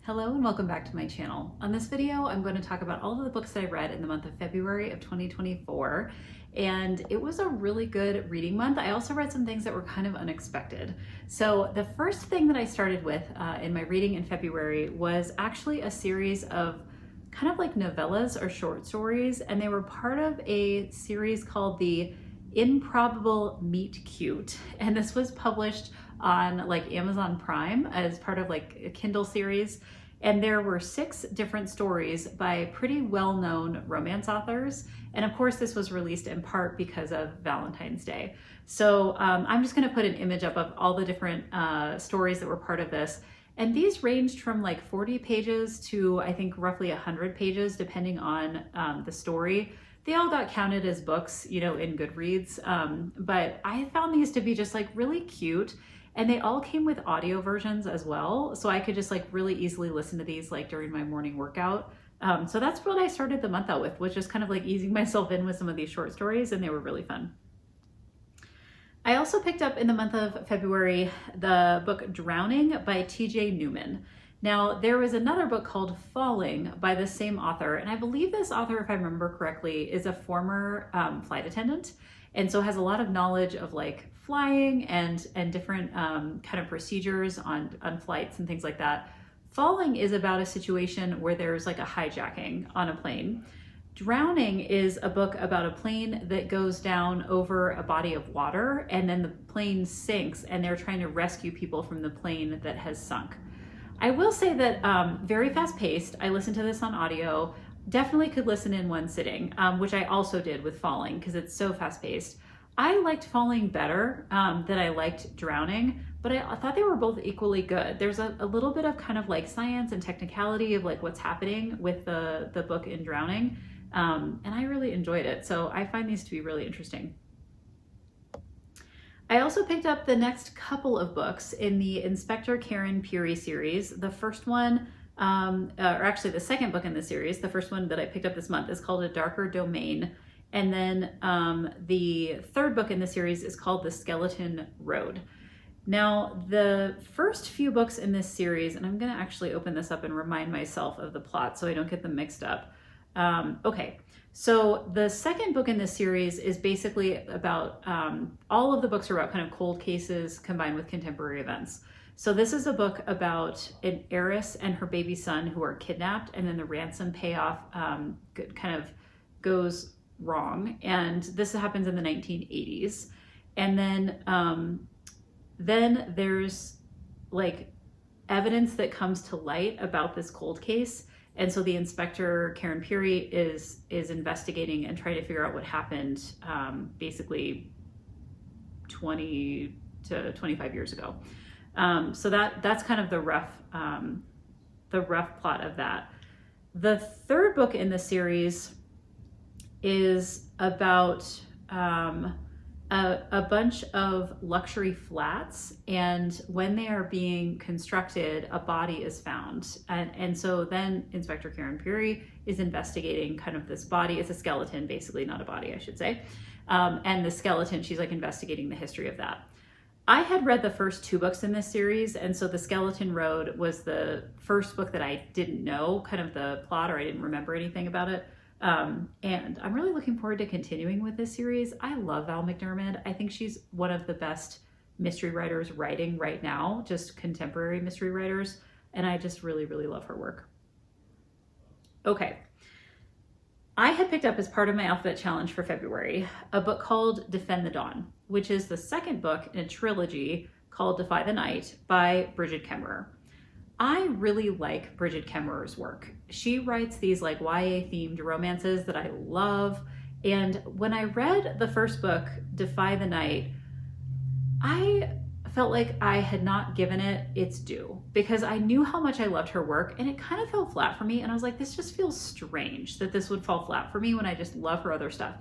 Hello and welcome back to my channel. On this video, I'm going to talk about all of the books that I read in the month of February of 2024, and it was a really good reading month. I also read some things that were kind of unexpected. So the first thing that I started with in my reading in February was actually a series of kind of like novellas or short stories, and they were part of a series called the Improbable Meet Cute, and this was published on like Amazon Prime as part of like a Kindle series. And there were 6 different stories by pretty well-known romance authors. And of course, this was released in part because of Valentine's Day. So I'm just gonna put an image up of all the different stories that were part of this. And these ranged from like 40 pages to I think roughly 100 pages, depending on the story. They all got counted as books, you know, in Goodreads. But I found these to be just like really cute. And they all came with audio versions as well. So I could just like really easily listen to these like during my morning workout. So that's what I started the month out with, which is kind of like easing myself in with some of these short stories, and they were really fun. I also picked up in the month of February the book Drowning by T.J. Newman. Now, there was another book called Falling by the same author, and I believe this author, if I remember correctly, is a former flight attendant, and so has a lot of knowledge of like flying and different kind of procedures on flights and things like that. Falling is about a situation where there's like a hijacking on a plane. Drowning is a book about a plane that goes down over a body of water, and then the plane sinks and they're trying to rescue people from the plane that has sunk. I will say that very fast paced. I listened to this on audio, definitely could listen in one sitting, which I also did with Falling because it's so fast paced. I liked Falling better than I liked Drowning, but I thought they were both equally good. There's a little bit of kind of like science and technicality of like what's happening with the book in Drowning, and I really enjoyed it. So I find these to be really interesting. I also picked up the next couple of books in the Inspector Karen Peary series. The first one, or actually the second book in the series, the first one that I picked up this month is called A Darker Domain. And then the third book in the series is called The Skeleton Road. Now, the first few books in this series, and I'm gonna actually open this up and remind myself of the plot so I don't get them mixed up. Okay, so the second book in this series is basically about, all of the books are about kind of cold cases combined with contemporary events. So this is a book about an heiress and her baby son who are kidnapped, and then the ransom payoff kind of goes wrong, and this happens in the 1980s. And then there's like evidence that comes to light about this cold case, and so the inspector Karen Peary is investigating and trying to figure out what happened basically 20 to 25 years ago. So that's kind of the rough plot of that. The third book in the series is about a bunch of luxury flats, and when they are being constructed, a body is found. And so then Inspector Karen Peary is investigating kind of this body. It's a skeleton, basically, not a body, I should say. And the skeleton, she's like investigating the history of that. I had read the first 2 books in this series, and so The Skeleton Road was the first book that I didn't know kind of the plot, or I didn't remember anything about it. And I'm really looking forward to continuing with this series. I love Val McDermid. I think she's one of the best mystery writers writing right now, just contemporary mystery writers. And I just really, really love her work. Okay. I had picked up as part of my alphabet challenge for February, a book called Defend the Dawn, which is the second book in a trilogy called Defy the Night by Brigid Kemmerer. I really like Brigid Kemmerer's work. She writes these like YA themed romances that I love. And when I read the first book, Defy the Night, I felt like I had not given it its due because I knew how much I loved her work, and it kind of fell flat for me. And I was like, this just feels strange that this would fall flat for me when I just love her other stuff.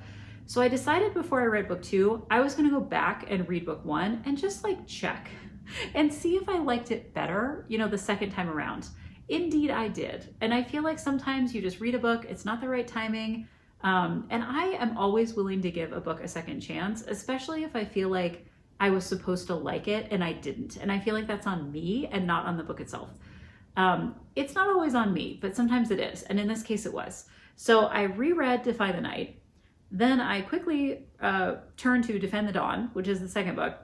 So I decided before I read book 2, I was gonna go back and read book 1 and just like check and see if I liked it better, you know, the second time around. Indeed, I did. And I feel like sometimes you just read a book, it's not the right timing. And I am always willing to give a book a second chance, especially if I feel like I was supposed to like it and I didn't. And I feel like that's on me and not on the book itself. It's not always on me, but sometimes it is. And in this case it was. So I reread Defy the Night. Then I quickly turned to Defend the Dawn, which is the second book.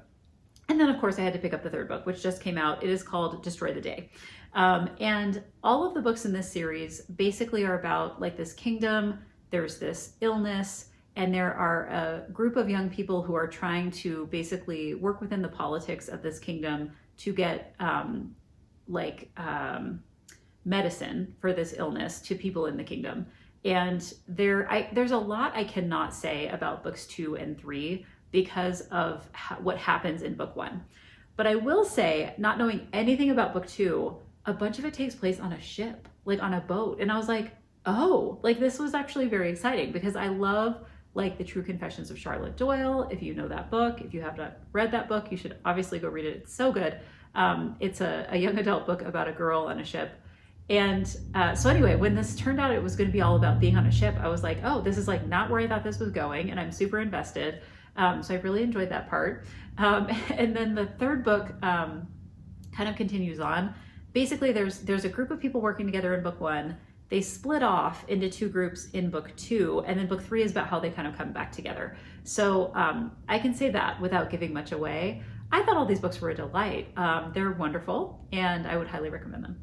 And then of course I had to pick up the third book, which just came out. It is called Destroy the Day. And all of the books in this series basically are about like this kingdom. There's this illness, and there are a group of young people who are trying to basically work within the politics of this kingdom to get medicine for this illness to people in the kingdom. And there's a lot I cannot say about books 2 and 3 because of what happens in book 1. But I will say, not knowing anything about book 2, a bunch of it takes place on a ship, like on a boat. And I was like, oh, like this was actually very exciting because I love like The True Confessions of Charlotte Doyle. If you know that book, if you have not read that book, you should obviously go read it. It's so good. It's a young adult book about a girl on a ship. And so anyway, when this turned out it was going to be all about being on a ship, I was like, oh, this is like not where I thought this was going. And I'm super invested. So I really enjoyed that part. And then the third book kind of continues on. Basically, there's a group of people working together in book 1. They split off into 2 groups in book 2, and then book 3 is about how they kind of come back together. So I can say that without giving much away. I thought all these books were a delight. They're wonderful, and I would highly recommend them.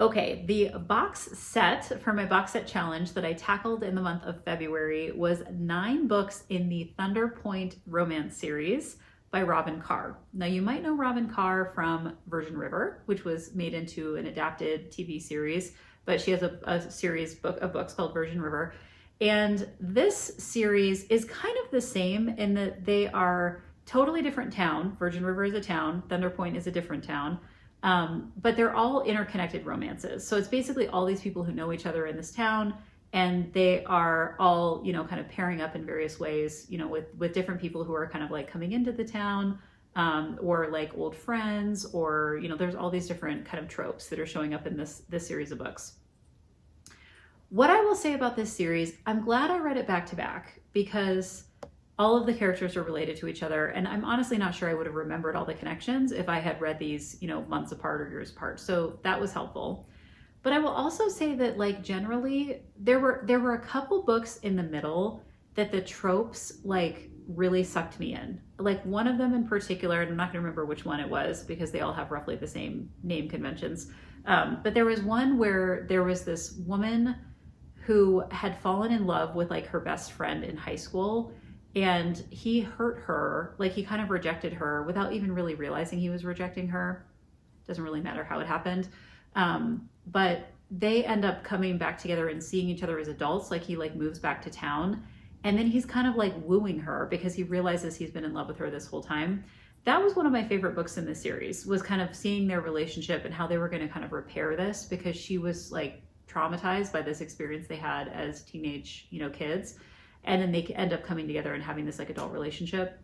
Okay, the box set for my box set challenge that I tackled in the month of February was 9 books in the Thunder Point romance series by Robin Carr. Now you might know Robin Carr from Virgin River, which was made into an adapted TV series, but she has a series of books called Virgin River. And this series is kind of the same in that they are totally different town. Virgin River is a town, Thunder Point is a different town. But they're all interconnected romances. So it's basically all these people who know each other in this town, and they are all, you know, kind of pairing up in various ways, you know, with different people who are kind of like coming into the town, or like old friends, or, you know, there's all these different kind of tropes that are showing up in this series of books. What I will say about this series, I'm glad I read it back to back because all of the characters are related to each other. And I'm honestly not sure I would have remembered all the connections if I had read these, you know, months apart or years apart. So that was helpful. But I will also say that like generally there were a couple books in the middle that the tropes like really sucked me in. Like one of them in particular, and I'm not gonna remember which one it was because they all have roughly the same name conventions. But there was one where there was this woman who had fallen in love with like her best friend in high school, and he hurt her, like he kind of rejected her without even really realizing he was rejecting her. Doesn't really matter how it happened. But they end up coming back together and seeing each other as adults. Like he like moves back to town, and then he's kind of like wooing her because he realizes he's been in love with her this whole time. That was one of my favorite books in this series, was kind of seeing their relationship and how they were going to kind of repair this, because she was like traumatized by this experience they had as teenage, you know, kids. And then they end up coming together and having this like adult relationship.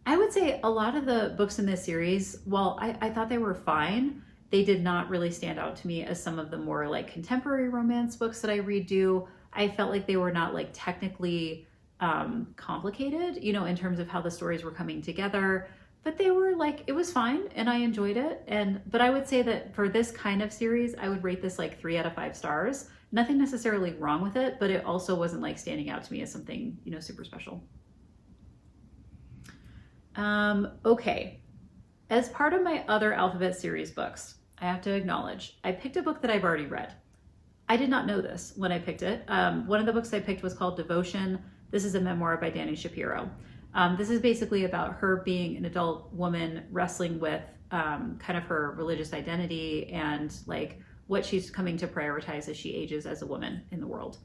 I would say a lot of the books in this series, while I thought they were fine, they did not really stand out to me as some of the more like contemporary romance books that I read do. I felt like they were not like technically complicated, you know, in terms of how the stories were coming together, but they were like, it was fine and I enjoyed it. But I would say that for this kind of series, I would rate this like 3 out of 5 stars. Nothing necessarily wrong with it, but it also wasn't like standing out to me as something, you know, super special. Okay. As part of my other alphabet series books, I have to acknowledge, I picked a book that I've already read. I did not know this when I picked it. One of the books I picked was called Devotion. This is a memoir by Dani Shapiro. This is basically about her being an adult woman wrestling with kind of her religious identity and like what she's coming to prioritize as she ages as a woman in the world.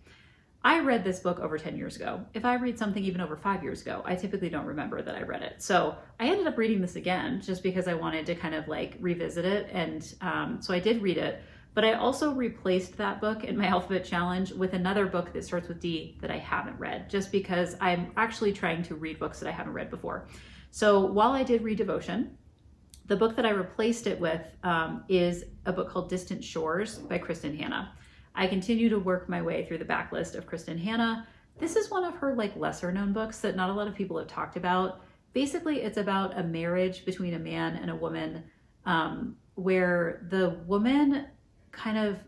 I read this book over 10 years ago. If I read something even over 5 years ago, I typically don't remember that I read it. So I ended up reading this again just because I wanted to kind of like revisit it. And so I did read it, but I also replaced that book in my alphabet challenge with another book that starts with D that I haven't read, just because I'm actually trying to read books that I haven't read before. So while I did read Devotion, the book that I replaced it with is a book called Distant Shores by Kristen Hanna. I continue to work my way through the backlist of Kristen Hanna. This is one of her like lesser known books that not a lot of people have talked about. Basically, it's about a marriage between a man and a woman where the woman kind of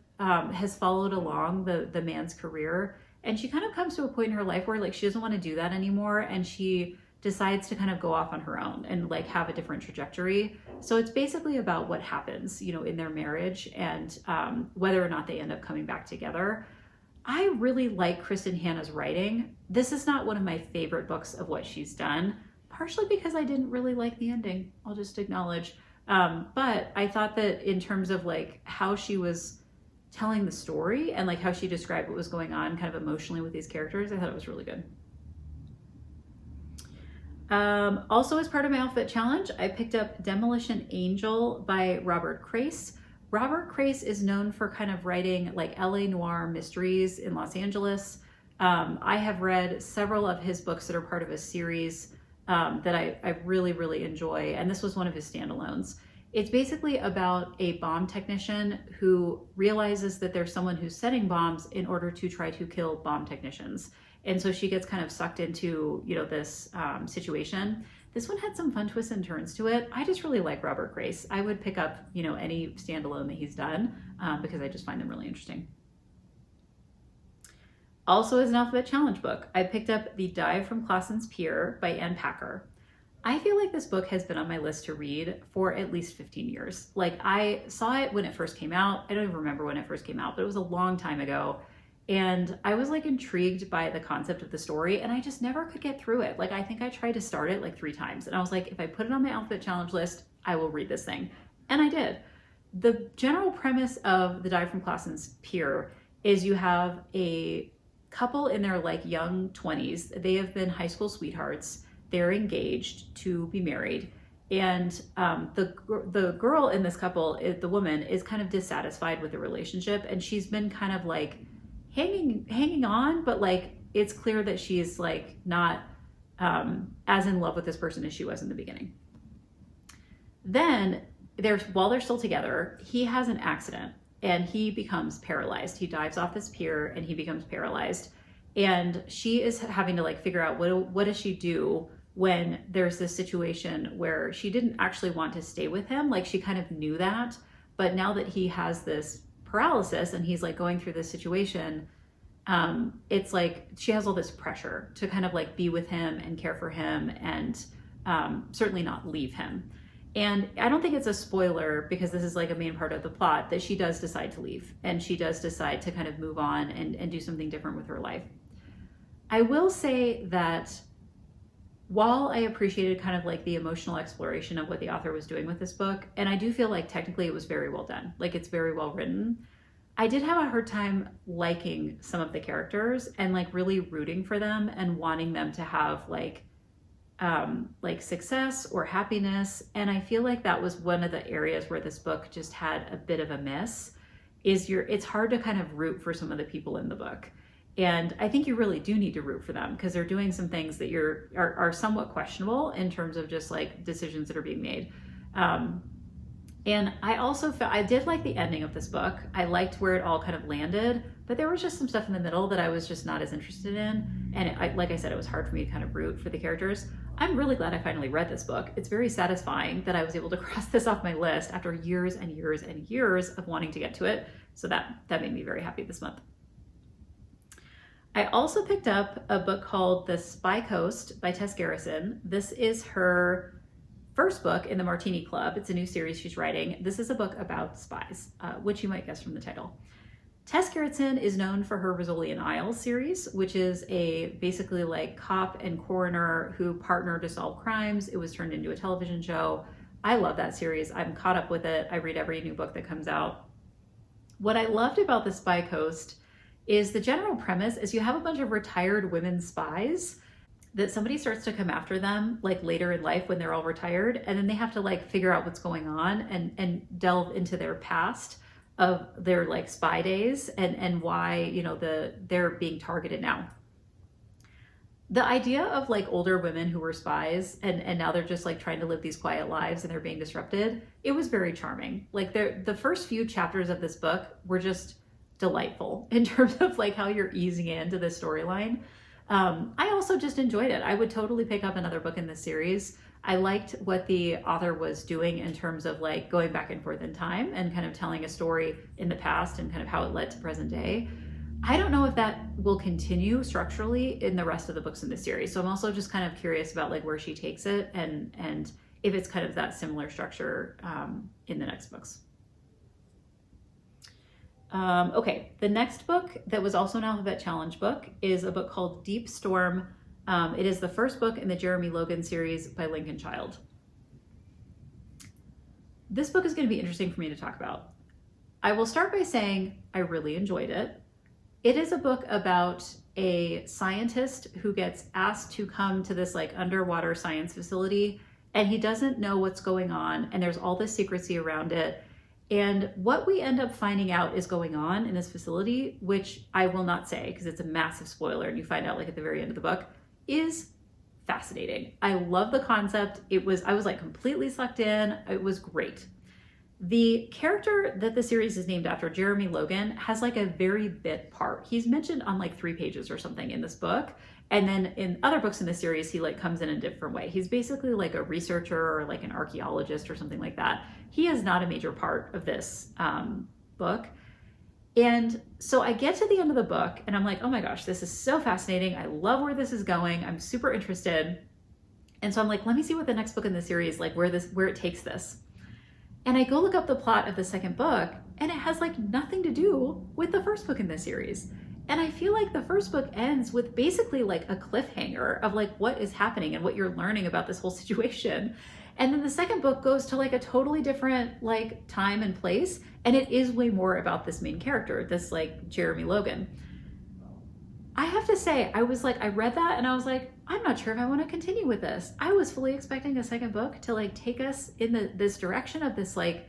has followed along the man's career, and she kind of comes to a point in her life where like she doesn't want to do that anymore, and she decides to kind of go off on her own and like have a different trajectory. So it's basically about what happens, you know, in their marriage and whether or not they end up coming back together. I really like Kristen Hanna's writing. This is not one of my favorite books of what she's done, partially because I didn't really like the ending. I'll just acknowledge. But I thought that in terms of like how she was telling the story and like how she described what was going on kind of emotionally with these characters, I thought it was really good. Also, as part of my outfit challenge, I picked up Demolition Angel by Robert Crace. Robert Crace is known for kind of writing like LA noir mysteries in Los Angeles. I have read several of his books that are part of a series that I really, really enjoy. And this was one of his standalones. It's basically about a bomb technician who realizes that there's someone who's setting bombs in order to try to kill bomb technicians. And so she gets kind of sucked into, you know, this situation. This one had some fun twists and turns to it. I just really like Robert Crace. I would pick up, you know, any standalone that he's done because I just find them really interesting. Also, as an alphabet challenge book, I picked up The Dive from Clausen's Pier by Ann Packer. I feel like this book has been on my list to read for at least 15 years. Like I saw it when it first came out. I don't even remember when it first came out, but it was a long time ago. And I was like intrigued by the concept of the story, and I just never could get through it. Like I think I tried to start it like 3 times, and I was like, if I put it on my outfit challenge list, I will read this thing. And I did. The general premise of The Dive from Clausen's Pier is you have a couple in their like young 20s. They have been high school sweethearts. They're engaged to be married. And the girl in this couple, the woman, is kind of dissatisfied with the relationship, and she's been kind of like hanging on, but like it's clear that she's like not as in love with this person as she was in the beginning. Then while they're still together, he has an accident and he becomes paralyzed. He dives off this pier and he becomes paralyzed, and she is having to like figure out what does she do when there's this situation where she didn't actually want to stay with him. Like she kind of knew that, but now that he has this paralysis and he's like going through this situation, it's like she has all this pressure to kind of like be with him and care for him and certainly not leave him. And I don't think it's a spoiler because this is like a main part of the plot that she does decide to leave, and she does decide to kind of move on and do something different with her life. I will say that while I appreciated kind of like the emotional exploration of what the author was doing with this book, and I do feel like technically it was very well done, like it's very well written, I did have a hard time liking some of the characters and like really rooting for them and wanting them to have like success or happiness. And I feel like that was one of the areas where this book just had a bit of a miss, it's hard to kind of root for some of the people in the book. And I think you really do need to root for them because they're doing some things that are somewhat questionable in terms of just like decisions that are being made. And I also I did like the ending of this book. I liked where it all kind of landed, but there was just some stuff in the middle that I was just not as interested in. And like I said, it was hard for me to kind of root for the characters. I'm really glad I finally read this book. It's very satisfying that I was able to cross this off my list after years and years and years of wanting to get to it. So that made me very happy this month. I also picked up a book called The Spy Coast by Tess Garrison. This is her first book in the Martini Club. It's a new series she's writing. This is a book about spies, which you might guess from the title. Tess Garrison is known for her Rizzoli and Isles series, which is a basically like cop and coroner who partner to solve crimes. It was turned into a television show. I love that series. I'm caught up with it. I read every new book that comes out. What I loved about The Spy Coast is the general premise is you have a bunch of retired women spies that somebody starts to come after them like later in life when they're all retired, and then they have to like figure out what's going on and delve into their past of their like spy days and why, you know, they're being targeted now. The idea of like older women who were spies and now they're just like trying to live these quiet lives and they're being disrupted, it was very charming. Like the first few chapters of this book were just delightful in terms of like how you're easing into this storyline. I also just enjoyed it. I would totally pick up another book in this series. I liked what the author was doing in terms of like going back and forth in time and kind of telling a story in the past and kind of how it led to present day. I don't know if that will continue structurally in the rest of the books in the series. So I'm also just kind of curious about like where she takes it and if it's kind of that similar structure in the next books. Okay, the next book that was also an Alphabet Challenge book is a book called Deep Storm. It is the first book in the Jeremy Logan series by Lincoln Child. This book is going to be interesting for me to talk about. I will start by saying I really enjoyed it. It is a book about a scientist who gets asked to come to this like underwater science facility, and he doesn't know what's going on, and there's all this secrecy around it. And what we end up finding out is going on in this facility, which I will not say because it's a massive spoiler and you find out like at the very end of the book, is fascinating. I love the concept. I was like completely sucked in. It was great. The character that the series is named after, Jeremy Logan, has like a very bit part. He's mentioned on like 3 pages or something in this book. And then in other books in the series, he like comes in a different way. He's basically like a researcher or like an archaeologist or something like that. He is not a major part of this book. And so I get to the end of the book and I'm like, oh my gosh, this is so fascinating. I love where this is going. I'm super interested. And so I'm like, let me see what the next book in the series, like where it takes this. And I go look up the plot of the second book and it has like nothing to do with the first book in the series. And I feel like the first book ends with basically like a cliffhanger of like what is happening and what you're learning about this whole situation. And then the second book goes to like a totally different like time and place. And it is way more about this main character, this like Jeremy Logan. I have to say, I read that and I was like, I'm not sure if I want to continue with this. I was fully expecting a second book to like take us in this direction of this like,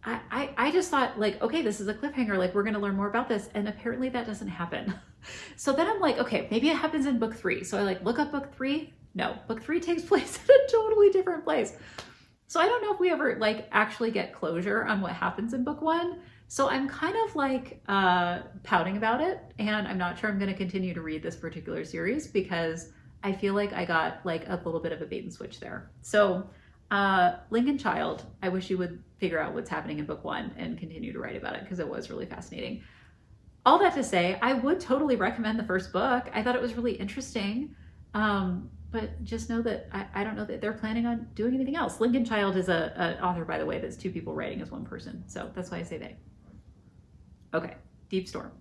I just thought like, okay, this is a cliffhanger, like we're going to learn more about this. And apparently that doesn't happen. So then I'm like, okay, maybe it happens in book 3. So I like look up book 3. No, book 3 takes place in a totally different place. So I don't know if we ever like actually get closure on what happens in book 1. So I'm kind of like pouting about it, and I'm not sure I'm going to continue to read this particular series because I feel like I got like a little bit of a bait and switch there. So Lincoln Child, I wish you would figure out what's happening in book 1 and continue to write about it because it was really fascinating. All that to say, I would totally recommend the first book. I thought it was really interesting. But just know that I don't know that they're planning on doing anything else. Lincoln Child is an author, by the way, that's 2 people writing as 1 person. So that's why I say they. Okay, Deep Storm.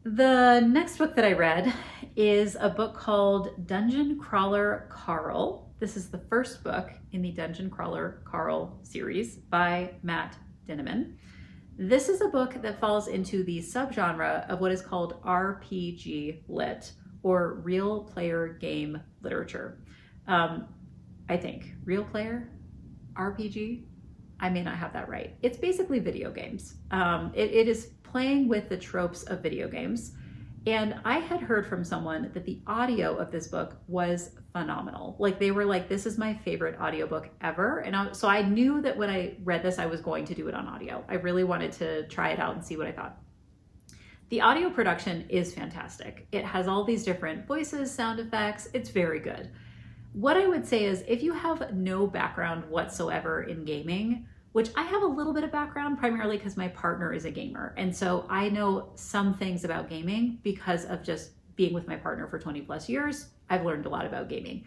The next book that I read is a book called Dungeon Crawler Carl. This is the first book in the Dungeon Crawler Carl series by Matt Dinniman. This is a book that falls into the subgenre of what is called RPG lit, or real player game literature. I think. Real player? RPG? I may not have that right. It's basically video games. It is playing with the tropes of video games. And I had heard from someone that the audio of this book was phenomenal. Like they were like, this is my favorite audiobook ever. And so I knew that when I read this, I was going to do it on audio. I really wanted to try it out and see what I thought. The audio production is fantastic. It has all these different voices, sound effects. It's very good. What I would say is if you have no background whatsoever in gaming, which I have a little bit of background primarily because my partner is a gamer. And so I know some things about gaming because of just being with my partner for 20 plus years. I've learned a lot about gaming.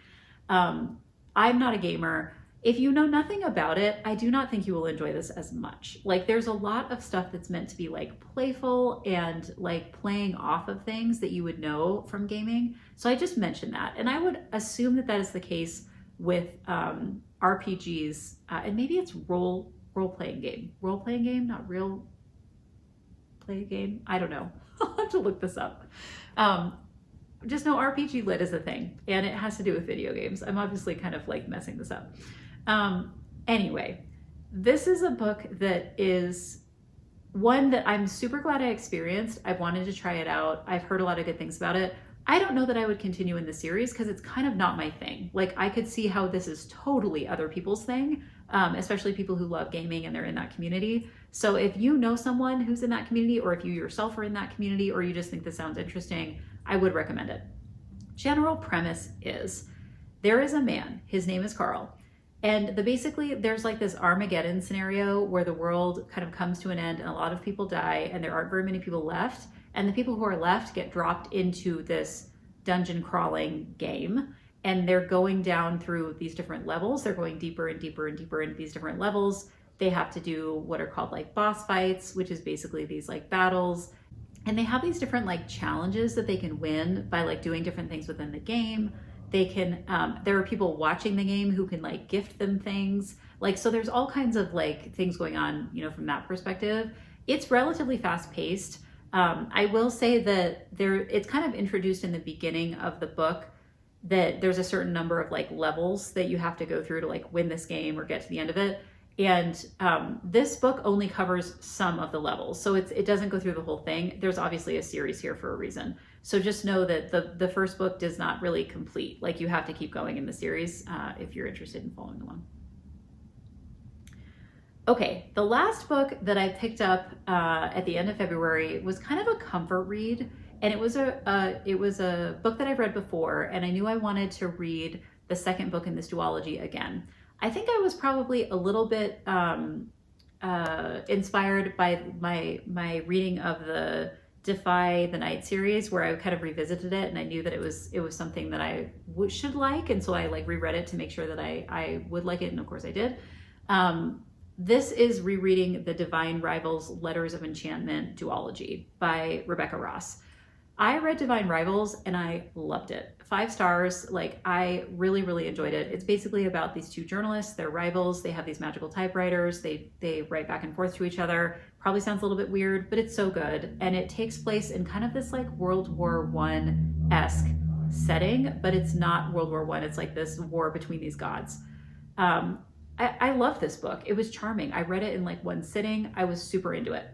I'm not a gamer. If you know nothing about it, I do not think you will enjoy this as much. Like there's a lot of stuff that's meant to be like playful and like playing off of things that you would know from gaming. So I just mentioned that. And I would assume that that is the case with RPGs, and maybe it's role-playing game, not real play game. I don't know. I'll have to look this up. Just know RPG lit is a thing and it has to do with video games. I'm obviously kind of like messing this up. Anyway, this is a book that is one that I'm super glad I experienced. I've wanted to try it out. I've heard a lot of good things about it. I don't know that I would continue in the series because it's kind of not my thing. Like I could see how this is totally other people's thing, especially people who love gaming and they're in that community. So if you know someone who's in that community, or if you yourself are in that community, or you just think this sounds interesting, I would recommend it. General premise is there is a man, his name is Carl. And basically there's like this Armageddon scenario where the world kind of comes to an end and a lot of people die and there aren't very many people left. And the people who are left get dropped into this dungeon crawling game. And they're going down through these different levels. They're going deeper and deeper and deeper into these different levels. They have to do what are called like boss fights, which is basically these like battles. And they have these different like challenges that they can win by like doing different things within the game. They can, there are people watching the game who can like gift them things. Like, so there's all kinds of like things going on, you know, from that perspective. It's relatively fast paced. I will say that it's kind of introduced in the beginning of the book that there's a certain number of like levels that you have to go through to like win this game or get to the end of it. And this book only covers some of the levels. So it doesn't go through the whole thing. There's obviously a series here for a reason. So just know that the first book does not really complete. Like you have to keep going in the series if you're interested in following along. Okay, the last book that I picked up at the end of February was kind of a comfort read. And it was a book that I've read before, and I knew I wanted to read the second book in this duology again. I think I was probably a little bit inspired by my reading of the Defy the Night series, where I kind of revisited it, and I knew that it was something that I should like, and so I like reread it to make sure that I would like it, and of course I did. This is rereading the Divine Rivals Letters of Enchantment duology by Rebecca Ross. I read Divine Rivals and I loved it. 5 stars. Like, I really, really enjoyed it. It's basically about these two journalists. They're rivals. They have these magical typewriters. They write back and forth to each other. Probably sounds a little bit weird, but it's so good. And it takes place in kind of this like World War I-esque setting, but it's not World War I. It's like this war between these gods. I love this book. It was charming. I read it in like one sitting. I was super into it.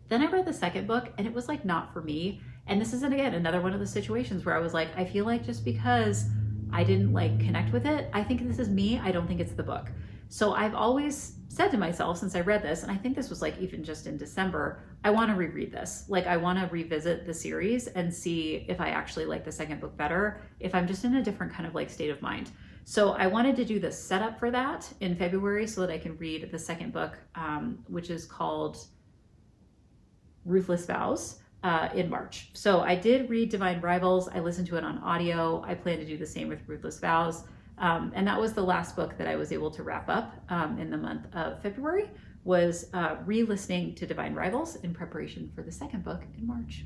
Then I read the second book and it was like not for me. And this is, again, another one of the situations where I was like, I feel like just because I didn't like connect with it, I think this is me. I don't think it's the book. So I've always said to myself since I read this, and I think this was like even just in December, I want to reread this. Like, I want to revisit the series and see if I actually like the second book better, if I'm just in a different kind of like state of mind. So I wanted to do the setup for that in February so that I can read the second book, which is called Ruthless Vows. In March. So I did read Divine Rivals. I listened to it on audio. I plan to do the same with Ruthless Vows. And that was the last book that I was able to wrap up in the month of February, was re-listening to Divine Rivals in preparation for the second book in March.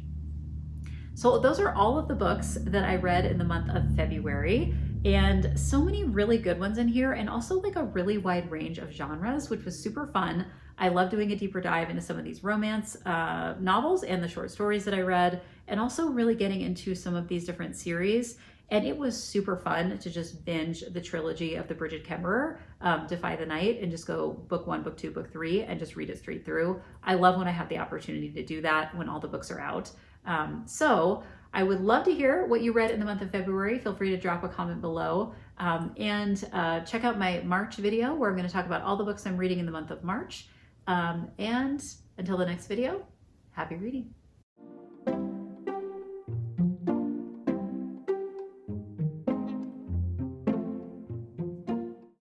So those are all of the books that I read in the month of February, and so many really good ones in here, and also like a really wide range of genres, which was super fun. I love doing a deeper dive into some of these romance novels and the short stories that I read, and also really getting into some of these different series. And it was super fun to just binge the trilogy of the Bridget Kemmerer, Defy the Night, and just go book 1, book 2, book 3, and just read it straight through. I love when I have the opportunity to do that when all the books are out. So I would love to hear what you read in the month of February. Feel free to drop a comment below, and check out my March video where I'm going to talk about all the books I'm reading in the month of March. And until the next video, happy reading.